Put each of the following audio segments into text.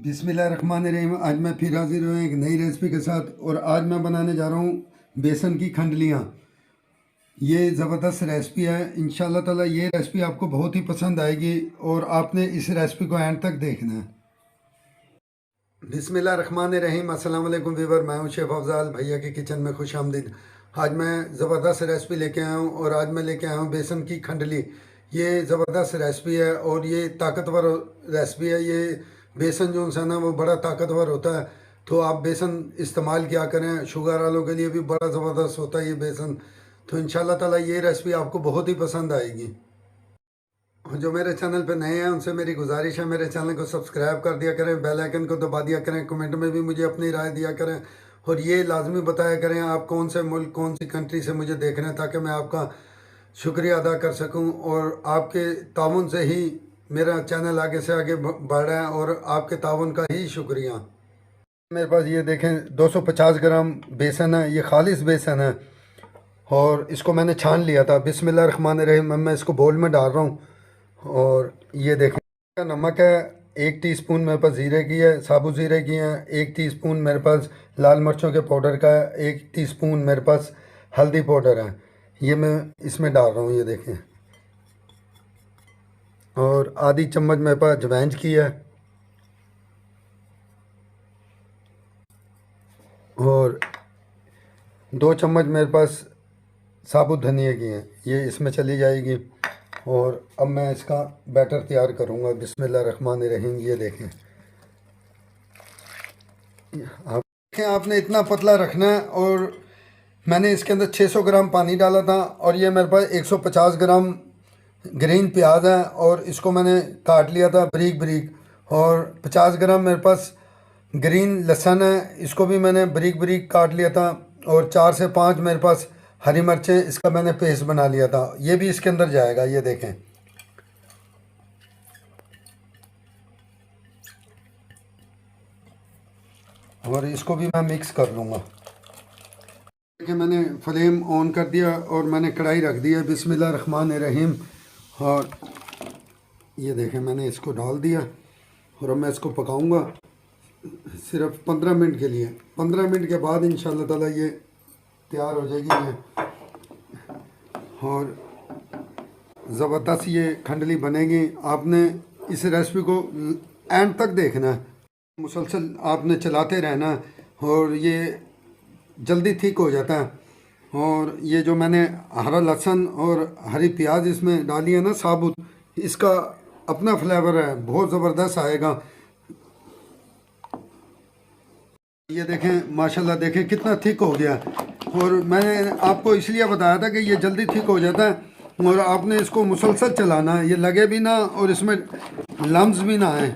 बिस्मिल्लाहिर्रहमानिर्रहीम। आज मैं फिर हाजिर हूँ एक नई रेसिपी के साथ और आज मैं बनाने जा रहा हूँ बेसन की खंडलियाँ। ये ज़बरदस्त रेसिपी है। इंशाल्लाह ताला ये रेसिपी आपको बहुत ही पसंद आएगी और आपने इस रेसिपी को एंड तक देखना है। बिस्मिल्लाहिर्रहमानिर्रहीम। अस्सलाम वालेकुम व्यूअर, मैं हूँ शेफ़ अफजाल। भैया की किचन में खुश आमदीद। आज मैं ज़बरदस्त रेसिपी लेके आया हूँ और आज मैं लेके आया हूँ बेसन की खंडली। ये ज़बरदस्त रेसिपी है और ये ताकतवर रेसिपी है। ये बेसन जो है ना वो बड़ा ताकतवर होता है, तो आप बेसन इस्तेमाल किया करें। शुगर वालों के लिए भी बड़ा ज़बरदस्त होता है ये बेसन। तो इंशाल्लाह ताला ये रेसिपी आपको बहुत ही पसंद आएगी। जो मेरे चैनल पे नए हैं उनसे मेरी गुजारिश है, मेरे चैनल को सब्सक्राइब कर दिया करें, बेल आइकन को दबा दिया करें, कमेंट में भी मुझे अपनी राय दिया करें और ये लाजमी बताया करें आप कौन से मुल्क कौन सी कंट्री से मुझे देख रहे हैं, ताकि मैं आपका शुक्रिया अदा कर सकूं और आपके ताउन से ही मेरा चैनल आगे से आगे बढ़ रहा है और आपके ताउन का ही शुक्रिया। मेरे पास ये देखें 250 ग्राम बेसन है, ये खालिश बेसन है और इसको मैंने छान लिया था। बिस्मिल्लाहिर्रहमानिर्रहीम। मैं इसको बोल में डाल रहा हूँ और ये देखें नमक है, 1 टीस्पून मेरे पास ज़ीरे की है, साबुत ज़ीरे की है, 1 टीस्पून मेरे पास लाल मिर्चों के पाउडर का है, 1 टीस्पून मेरे पास हल्दी पाउडर है। ये मैं इसमें डाल रहा हूँ, ये देखें। और आधी चम्मच मेरे पास अजवाइन की है और 2 चम्मच मेरे पास साबुत धनिया की है, ये इसमें चली जाएगी। और अब मैं इसका बैटर तैयार करूँगा। बिस्मिल्लाहिर्रहमानिर्रहीम। ये देखें, आप देखें आपने इतना पतला रखना है और मैंने इसके अंदर 600 ग्राम पानी डाला था और ये मेरे पास 150 ग्राम ग्रीन प्याज है और इसको मैंने काट लिया था बारीक बारीक। और 50 ग्राम मेरे पास ग्रीन लहसुन है, इसको भी मैंने बारीक बारीक काट लिया था। और 4 से 5 मेरे पास हरी मिर्चें, इसका मैंने पेस्ट बना लिया था, ये भी इसके अंदर जाएगा। ये देखें, और इसको भी मैं मिक्स कर लूँगा। देखिए मैंने फ्लेम ऑन कर दिया और मैंने कढ़ाई रख दी है। बिस्मिल्लाहिर्रहमानिर्रहीम। और ये देखें मैंने इसको डाल दिया और अब मैं इसको पकाऊंगा सिर्फ 15 मिनट के लिए। 15 मिनट के बाद इंशाल्लाह ताला ये तैयार हो जाएगी ये और ज़बरदस्त ये खंडली बनेगी। आपने इस रेसिपी को एंड तक देखना है, मुसलसल आपने चलाते रहना है और ये जल्दी ठीक हो जाता है। और ये जो मैंने हरा लहसुन और हरी प्याज इसमें डाली है ना साबुत, इसका अपना फ्लेवर है, बहुत ज़बरदस्त आएगा। ये देखें माशाल्लाह, देखें कितना थिक हो गया। और मैंने आपको इसलिए बताया था कि ये जल्दी थिक हो जाता है और आपने इसको मुसलसल चलाना है, ये लगे भी ना और इसमें लम्स भी ना आए।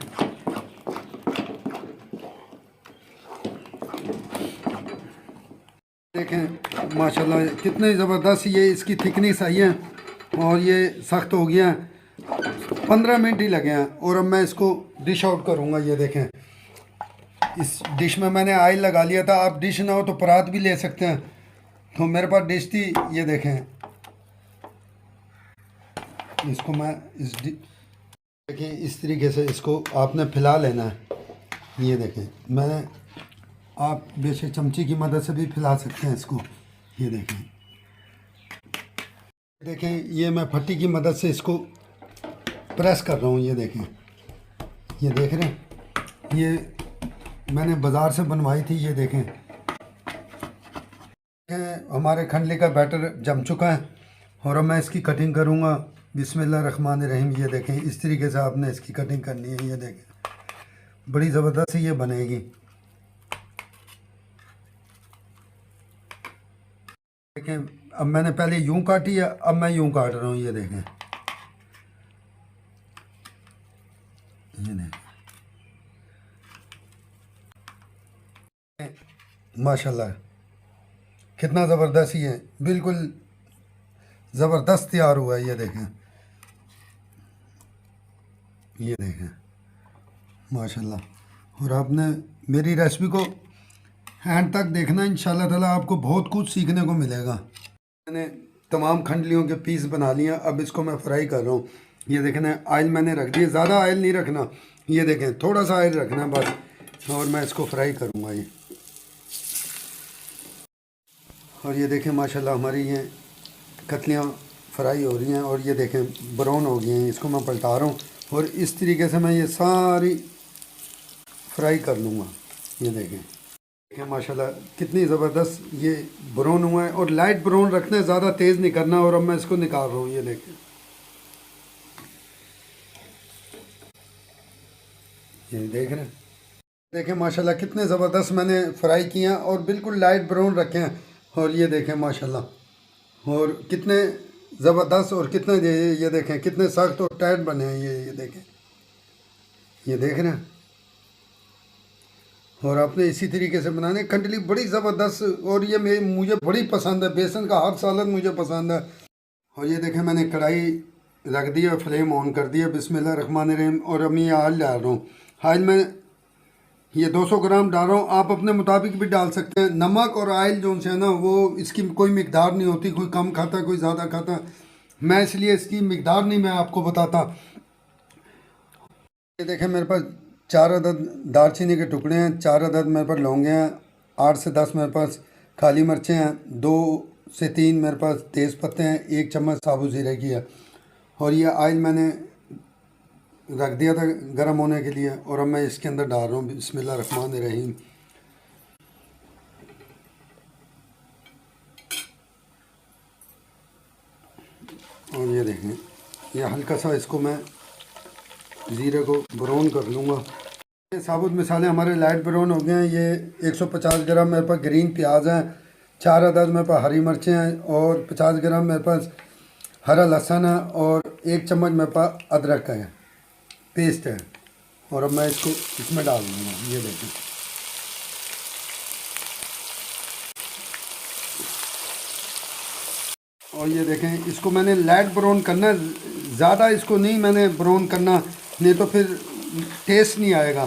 देखें माशाल्लाह कितनी ज़बरदस्त ये इसकी थिकनेस आई है और ये सख्त हो गया है। 15 मिनट ही लगे हैं और अब मैं इसको डिश आउट करूँगा। ये देखें, इस डिश में मैंने ऑयल लगा लिया था। आप डिश ना हो तो परात भी ले सकते हैं, तो मेरे पास डिश थी। ये देखें, इसको मैं देखिए इस तरीके से इसको आपने फैला लेना है। ये देखें, मैंने आप बेशक चमची की मदद से भी फैला सकते हैं इसको। ये देखें, ये मैं फट्टी की मदद से इसको प्रेस कर रहा हूँ। ये देखें, ये देख रहे हैं, ये मैंने बाज़ार से बनवाई थी। ये देखें हमारे खंडली का बैटर जम चुका है और अब मैं इसकी कटिंग करूँगा। बिस्मिल्लाहिर्रहमानिर्रहीम। ये देखें, इस तरीके से आपने इसकी कटिंग करनी है। ये देखें, बड़ी ज़बरदस्त ये बनेगी। देखें, अब मैंने पहले यूं काटी है, अब मैं यूं काट रहा हूँ। ये देखें, ये देखें माशाल्लाह कितना ज़बरदस्त ये बिल्कुल ज़बरदस्त तैयार हुआ है। ये देखें, ये देखें माशाल्लाह। और आपने मेरी रेसिपी को एंड तक देखना, इंशाल्लाह ताला आपको बहुत कुछ सीखने को मिलेगा। मैंने तमाम खंडलियों के पीस बना लिए, अब इसको मैं फ्राई कर रहा हूँ। ये देखना, ऑयल मैंने रख दिया, ज़्यादा ऑयल नहीं रखना, ये देखें, थोड़ा सा ऑयल रखना बस, और मैं इसको फ्राई करूँगा ये। और ये देखें माशाल्लाह हमारी ये कतलियाँ फ्राई हो रही हैं, और ये देखें ब्राउन हो गई हैं। इसको मैं पलटा रहा हूँ और इस तरीके से मैं ये सारी फ्राई कर लूँगा। ये देखें माशाल्लाह कितनी ज़बरदस्त ये ब्राउन हुआ है, और लाइट ब्राउन रखना है, ज़्यादा तेज़ नहीं करना। और अब मैं इसको निकाल रहा हूँ। ये देखें, ये देख रहे हैं, देखें माशाल्लाह कितने ज़बरदस्त मैंने फ्राई किए हैं और बिल्कुल लाइट ब्राउन रखे हैं। और ये देखें माशाल्लाह, और कितने ज़बरदस्त, और कितने ये देखें कितने सख्त और टाइट बने हैं ये देखें, ये देख रहे हैं। और आपने इसी तरीके से बनाने कंडली बड़ी ज़बरदस्त, और ये मुझे बड़ी पसंद है। बेसन का हर सालन मुझे पसंद है। और ये देखें मैंने कढ़ाई रख दिया, फ्लेम ऑन कर दिया, बिस्मिल्लाहिर्रहमानिर्रहीम। और अब ये आयल डाल रहा हूँ। आयल मैं ये 200 ग्राम डाल रहा हूँ, आप अपने मुताबिक भी डाल सकते हैं। नमक और आयल जो है ना, वो इसकी कोई मिकदार नहीं होती, कोई कम खाता कोई ज़्यादा खाता। मैं इसलिए इसकी मिकदार नहीं मैं आपको बताता। ये देखें मेरे पास 4 अदद दालचीनी के टुकड़े हैं, 4 अदद मेरे पास लौंगे हैं, 8 से 10 मेरे पास काली मिर्चें हैं, 2 से 3 मेरे पास तेज़ पत्ते हैं, 1 चम्मच साबुत ज़ीरे की है। और ये आयल मैंने रख दिया था गर्म होने के लिए, और अब मैं इसके अंदर डाल रहा हूँ बिस्मिल्लाहिर्रहमानिर्रहीम। और ये देखें, ये हल्का सा इसको मैं ज़ीरे को ब्राउन कर लूँगा। ये साबुत मसाले हमारे लाइट ब्राउन हो गए हैं। ये 150 ग्राम मेरे पास ग्रीन प्याज हैं, 4 अदद मेरे पास हरी मिर्चें हैं, और 50 ग्राम मेरे पास हरा लहसुन है, और 1 चम्मच मेरे पास अदरक है पेस्ट है। और अब मैं इसको इसमें डाल दूँगा। ये देखें, और ये देखें इसको मैंने लाइट ब्राउन करना है, ज़्यादा इसको नहीं मैंने ब्राउन करना, नहीं तो फिर टेस्ट नहीं आएगा।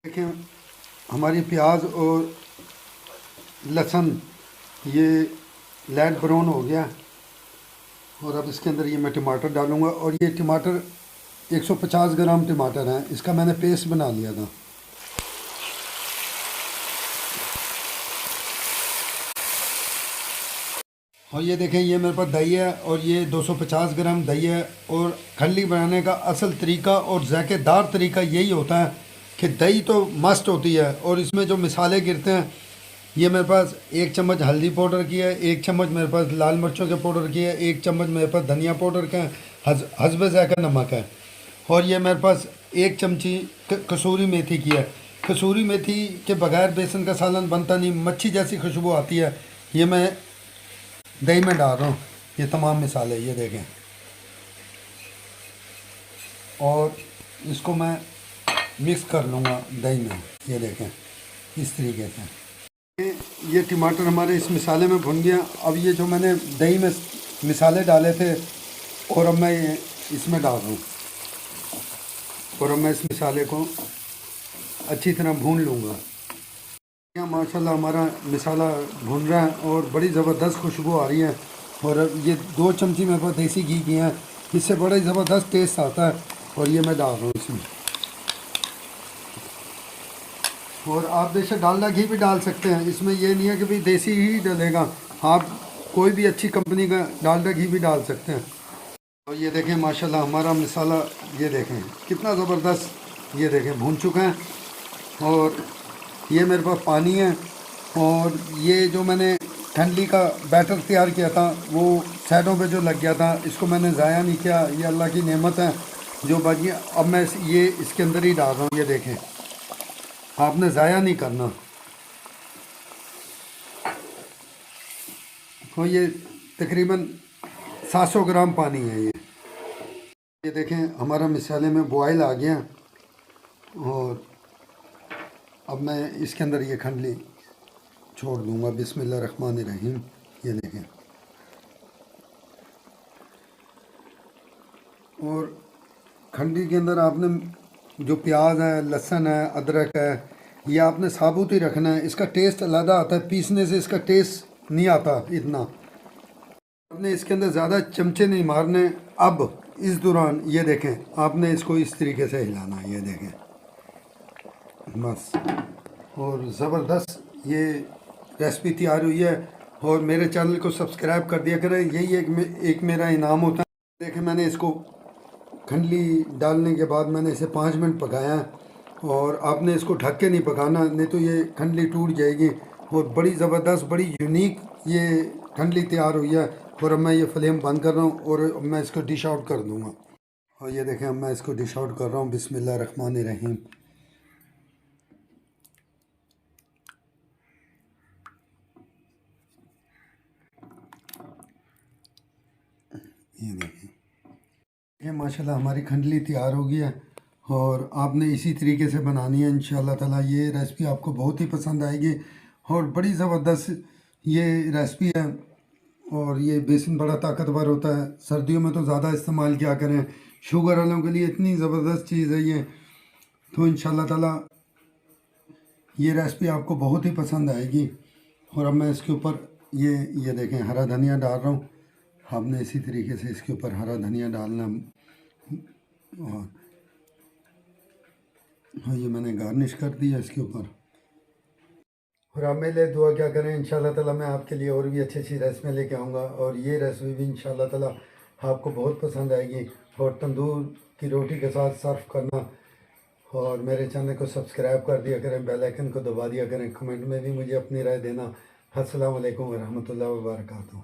देखें हमारी प्याज और लहसुन ये लाइट ब्राउन हो गया। और अब इसके अंदर ये मैं टमाटर डालूँगा, और ये टमाटर 150 ग्राम टमाटर हैं, इसका मैंने पेस्ट बना लिया था। और ये देखें ये मेरे पास दही है, और ये 250 ग्राम दही है। और खल्ली बनाने का असल तरीका और ज़ायकेदार तरीका यही होता है कि दही तो मस्त होती है, और इसमें जो मसाले गिरते हैं, ये मेरे पास 1 चम्मच हल्दी पाउडर की है, 1 चम्मच मेरे पास लाल मिर्चों के पाउडर की है, 1 चम्मच मेरे पास धनिया पाउडर का है, हस्बे ज़ायका नमक है। और ये मेरे पास 1 चमची कसूरी मेथी की है। कसूरी मेथी के बगैर बेसन का सालन बनता नहीं, मच्छी जैसी खुशबू आती है। ये मैं दही में डाल रहा हूँ ये तमाम मसाले, ये देखें। और इसको मैं मिक्स कर लूँगा दही में, ये देखें इस तरीके से। ये टमाटर हमारे इस मसाले में भुन गया। अब ये जो मैंने दही में मसाले डाले थे, और अब मैं ये इसमें डाल रहा हूँ, और अब मैं इस मसाले को अच्छी तरह भून लूँगा। यहाँ माशाल्लाह हमारा मसाला भुन रहा है, और बड़ी ज़बरदस्त खुशबू आ रही है। और ये 2 चमची मेरे पास देसी घी की हैं, इससे बड़ा ही ज़बरदस्त टेस्ट आता है। और ये मैं डाल रहा हूँ इसमें। और आप बेशक डालडा घी भी डाल सकते हैं, इसमें ये नहीं है कि भाई देसी ही डलेगा, आप कोई भी अच्छी कंपनी का डालडा घी भी डाल सकते हैं। और ये देखें माशाल्लाह हमारा मसाला, ये देखें कितना ज़बरदस्त, ये देखें भून चुका है। और ये मेरे पास पानी है, और ये जो मैंने ठंडी का बैटर तैयार किया था वो साइडों पे जो लग गया था, इसको मैंने ज़ाया नहीं किया, ये अल्लाह की नेमत है जो बाकी। अब मैं ये इसके अंदर ही डाल रहा हूँ, ये देखें आपने ज़ाया नहीं करना। और ये तकरीबन 700 ग्राम पानी है ये देखें हमारा मसाले में बॉयल आ गया। और अब मैं इसके अंदर ये खंडली छोड़ दूंगा बिस्मिल्लाहिर्रहमानिर्रहीम। ये देखें, और खंडली के अंदर आपने जो प्याज है, लहसुन है, अदरक है, ये आपने साबुत ही रखना है। इसका टेस्ट अलग आता है, पीसने से इसका टेस्ट नहीं आता इतना। आपने इसके अंदर ज़्यादा चमचे नहीं मारने। अब इस दौरान ये देखें आपने इसको इस तरीके से हिलाना है, ये देखें बस। और ज़बरदस्त ये रेसिपी तैयार हुई है। और मेरे चैनल को सब्सक्राइब कर दिया करें, यही एक मेरा इनाम होता है। देखिए मैंने इसको खंडली डालने के बाद मैंने इसे 5 मिनट पकाया है। और आपने इसको ढक के नहीं पकाना, नहीं तो ये खंडली टूट जाएगी। और बड़ी ज़बरदस्त, बड़ी यूनिक ये खंडली तैयार हुई है। और अब मैं ये फ्लेम बंद कर रहा हूँ और मैं इसको डिश आउट कर दूँगा। और ये देखें, अब मैं इसको डिश आउट कर रहा हूँ। बिस्मिल्लाह रहमान रहीम। ये देखें, ये माशाल्लाह हमारी खंडली तैयार हो गई है। और आपने इसी तरीके से बनानी है इंशाल्लाह ताला। ये रेसिपी आपको बहुत ही पसंद आएगी और बड़ी ज़बरदस्त ये रेसिपी है। और ये बेसन बड़ा ताकतवर होता है, सर्दियों में तो ज़्यादा इस्तेमाल किया करें। शुगर वालों के लिए इतनी ज़बरदस्त चीज़ है ये। तो इंशाल्लाह ताला ये रेसिपी आपको बहुत ही पसंद आएगी। और अब मैं इसके ऊपर ये देखें हरा धनिया डाल रहा हूँ। आपने इसी तरीके से इसके ऊपर हरा धनिया डालना। और हाँ, ये मैंने गार्निश कर दिया इसके ऊपर। और आप मेरे लिए दुआ क्या करें, इंशाल्लाह ताला मैं आपके लिए और भी अच्छी अच्छी रेसिपी लेके आऊँगा। और ये रेसिपी भी इंशाल्लाह ताला आपको बहुत पसंद आएगी। और तंदूर की रोटी के साथ सर्व करना। और मेरे चैनल को सब्सक्राइब कर दिया करें, बेल आइकन को दबा दिया करें। कमेंट में भी मुझे अपनी राय देना। अस्सलाम वालेकुम व रहमतुल्लाहि व बरकातहू।